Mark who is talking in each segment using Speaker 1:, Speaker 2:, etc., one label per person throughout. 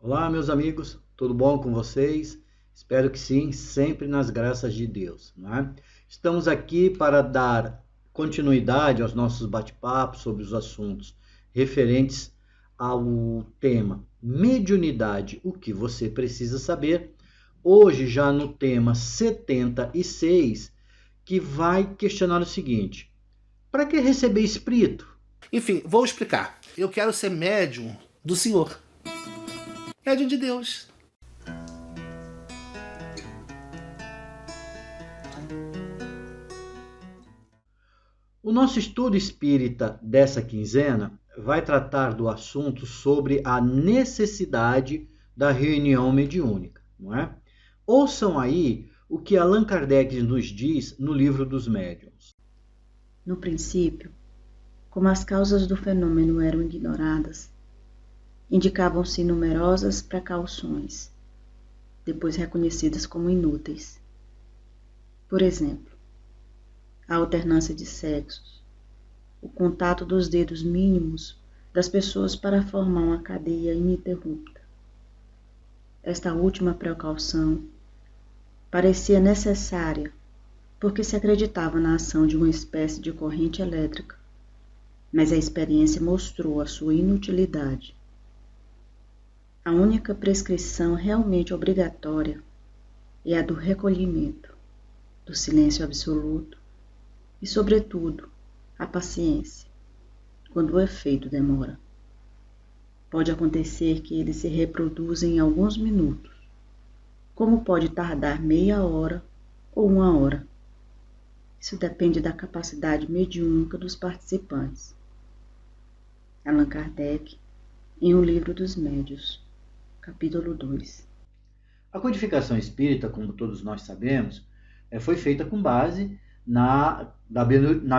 Speaker 1: Olá, meus amigos, tudo bom com vocês? Espero que sim, sempre nas graças de Deus, não é? Estamos aqui para dar continuidade aos nossos bate-papos sobre os assuntos referentes ao tema mediunidade, o que você precisa saber. Hoje, já no tema 76, que vai questionar o seguinte: para que receber espírito?
Speaker 2: Enfim, vou explicar. Eu quero ser médium do Senhor. Médium de Deus.
Speaker 1: O nosso estudo espírita dessa quinzena vai tratar do assunto sobre a necessidade da reunião mediúnica, não é? Ouçam aí o que Allan Kardec nos diz no Livro dos Médiuns.
Speaker 3: No princípio, como as causas do fenômeno eram ignoradas, indicavam-se numerosas precauções, depois reconhecidas como inúteis. Por exemplo, a alternância de sexos, o contato dos dedos mínimos das pessoas para formar uma cadeia ininterrupta. Esta última precaução parecia necessária porque se acreditava na ação de uma espécie de corrente elétrica, mas a experiência mostrou a sua inutilidade. A única prescrição realmente obrigatória é a do recolhimento, do silêncio absoluto e, sobretudo, a paciência, quando o efeito demora. Pode acontecer que ele se reproduza em alguns minutos, como pode tardar meia hora ou uma hora. Isso depende da capacidade mediúnica dos participantes. Allan Kardec, em O Livro dos Médiuns, capítulo 2.
Speaker 1: A codificação espírita, como todos nós sabemos, foi feita com base na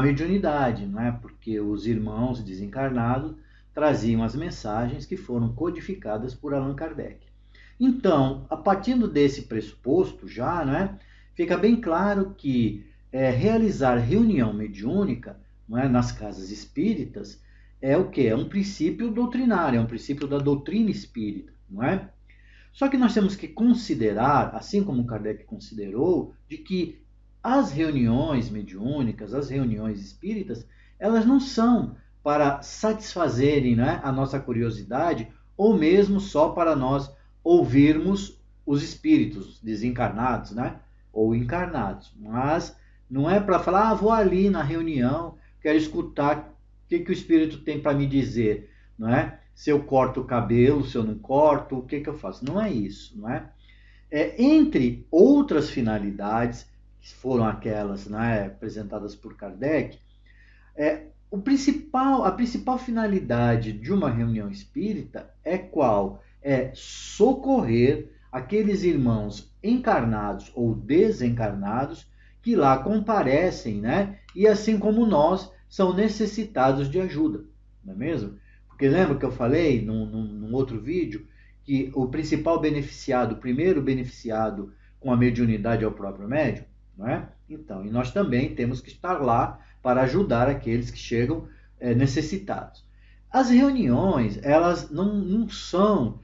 Speaker 1: mediunidade, não é? Porque os irmãos desencarnados traziam as mensagens que foram codificadas por Allan Kardec. Então, a partir desse pressuposto já, né, fica bem claro que realizar reunião mediúnica, não é, nas casas espíritas é o quê? É um princípio doutrinário, é um princípio da doutrina espírita, não é? Só que nós temos que considerar, assim como Kardec considerou, de que as reuniões mediúnicas, as reuniões espíritas, elas não são para satisfazerem, né, a nossa curiosidade ou mesmo só para nós ouvirmos os espíritos desencarnados, né, ou encarnados. Mas não é para falar, vou ali na reunião, quero escutar o que o espírito tem para me dizer, não é? Se eu corto o cabelo, se eu não corto, o que eu faço? Não é isso, não é? Entre outras finalidades, que foram aquelas, né, apresentadas por Kardec, a principal finalidade de uma reunião espírita é qual? É socorrer aqueles irmãos encarnados ou desencarnados que lá comparecem, né? E assim como nós, são necessitados de ajuda, não é mesmo? Porque lembra que eu falei num outro vídeo que o principal beneficiado, o primeiro beneficiado com a mediunidade é o próprio médium, não é? Então, e nós também temos que estar lá para ajudar aqueles que chegam necessitados. As reuniões, elas não são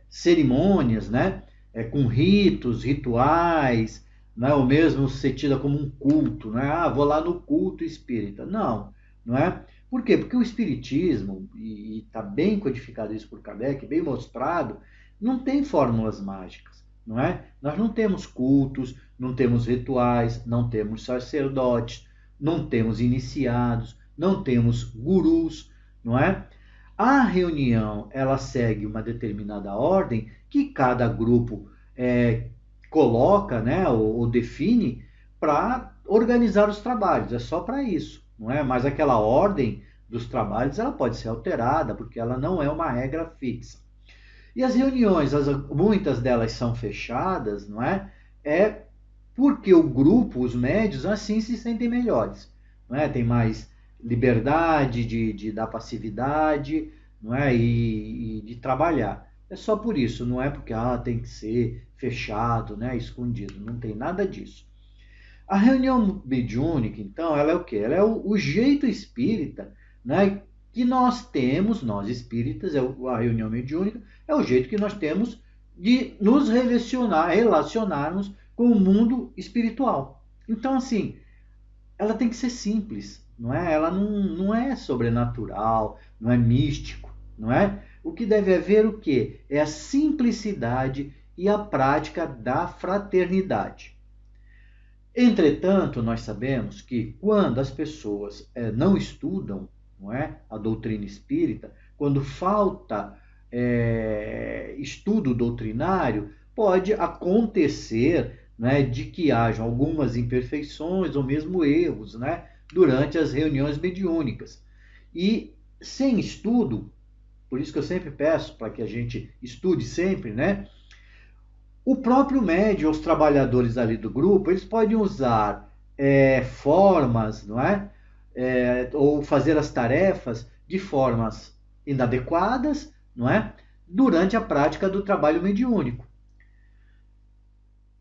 Speaker 1: cerimônias, né? Com ritos, rituais, né? Ou mesmo ser tida como um culto, né? Ah, vou lá no culto espírita. Não, não é? Por quê? Porque o espiritismo, e está bem codificado isso por Kardec, bem mostrado, não tem fórmulas mágicas, não é? Nós não temos cultos, não temos rituais, não temos sacerdotes, não temos iniciados, não temos gurus, não é? A reunião, ela segue uma determinada ordem que cada grupo coloca, né, ou define para organizar os trabalhos, é só para isso, não é? Mas aquela ordem dos trabalhos, ela pode ser alterada, porque ela não é uma regra fixa. E as reuniões, muitas delas são fechadas, não é? É porque o grupo, os médios, assim se sentem melhores, não é? Tem mais liberdade da passividade, não é? E de trabalhar. É só por isso, não é porque tem que ser fechado, né? Escondido, não tem nada disso. A reunião mediúnica, então, ela é o quê? Ela é o jeito espírita, né, que nós temos, nós espíritas, a reunião mediúnica, é o jeito que nós temos de nos relacionarmos com o mundo espiritual. Então, assim, ela tem que ser simples, não é? Ela não é sobrenatural, não é místico, não é? O que deve haver o quê? É a simplicidade e a prática da fraternidade. Entretanto, nós sabemos que quando as pessoas não estudam, não é, a doutrina espírita, quando falta estudo doutrinário, pode acontecer, né, de que hajam algumas imperfeições ou mesmo erros, né, durante as reuniões mediúnicas. E sem estudo, por isso que eu sempre peço para que a gente estude sempre, né, o próprio médium, os trabalhadores ali do grupo, eles podem usar formas, não é? Ou fazer as tarefas de formas inadequadas, não é? Durante a prática do trabalho mediúnico.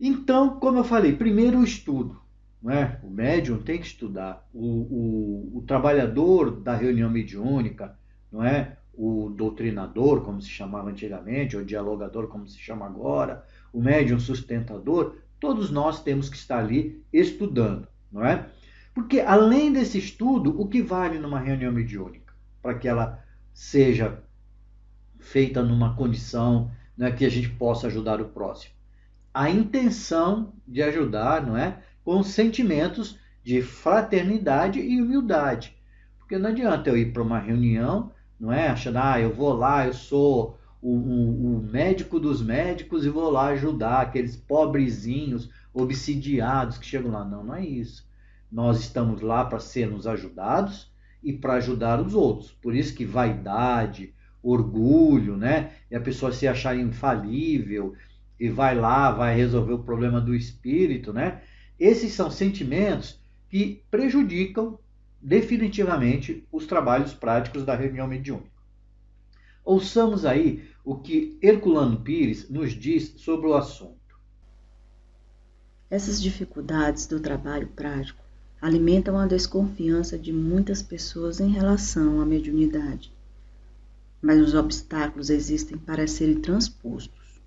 Speaker 1: Então, como eu falei, primeiro o estudo, não é? O médium tem que estudar. O trabalhador da reunião mediúnica, não é? O doutrinador, como se chamava antigamente, ou dialogador, como se chama agora, o médium sustentador, todos nós temos que estar ali estudando, não é? Porque além desse estudo, o que vale numa reunião mediúnica? Para que ela seja feita numa condição, né, que a gente possa ajudar o próximo. A intenção de ajudar, não é? Com sentimentos de fraternidade e humildade. Porque não adianta eu ir para uma reunião, não é? Achando, eu vou lá, eu sou o médico dos médicos e vou lá ajudar aqueles pobrezinhos obsidiados que chegam lá. Não, não é isso. Nós estamos lá para sermos ajudados e para ajudar os outros. Por isso que vaidade, orgulho, né? E a pessoa se achar infalível e vai lá, vai resolver o problema do espírito, né? Esses são sentimentos que prejudicam definitivamente os trabalhos práticos da reunião mediúnica. Ouçamos aí o que Herculano Pires nos diz sobre o assunto.
Speaker 3: Essas dificuldades do trabalho prático alimentam a desconfiança de muitas pessoas em relação à mediunidade. Mas os obstáculos existem para serem transpostos.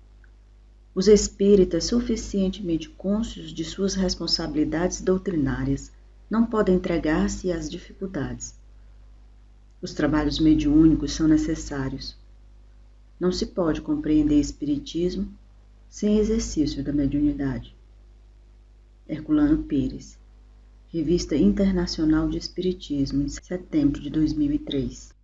Speaker 3: Os espíritas suficientemente cônscios de suas responsabilidades doutrinárias não podem entregar-se às dificuldades. Os trabalhos mediúnicos são necessários. Não se pode compreender espiritismo sem exercício da mediunidade. Herculano Pires, Revista Internacional de Espiritismo, em setembro de 2003.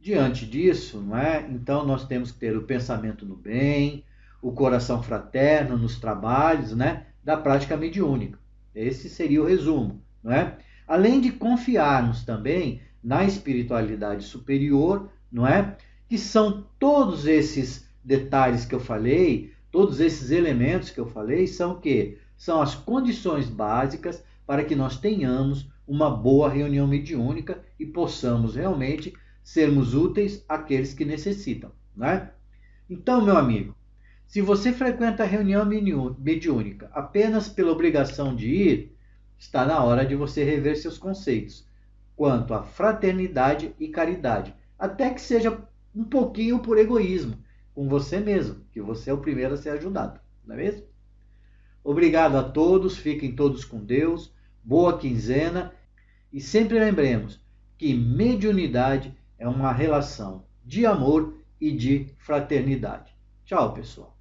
Speaker 1: Diante disso, não é? Então nós temos que ter o pensamento no bem, o coração fraterno nos trabalhos, né, da prática mediúnica. Esse seria o resumo, não é? Além de confiarmos também na espiritualidade superior, não é? Que são todos esses detalhes que eu falei, todos esses elementos que eu falei, são o quê? São as condições básicas para que nós tenhamos uma boa reunião mediúnica e possamos realmente sermos úteis àqueles que necessitam, não é? Então, meu amigo, se você frequenta a reunião mediúnica apenas pela obrigação de ir, está na hora de você rever seus conceitos quanto à fraternidade e caridade, até que seja um pouquinho por egoísmo com você mesmo, que você é o primeiro a ser ajudado, não é mesmo? Obrigado a todos, fiquem todos com Deus, boa quinzena e sempre lembremos que mediunidade é uma relação de amor e de fraternidade. Tchau, pessoal.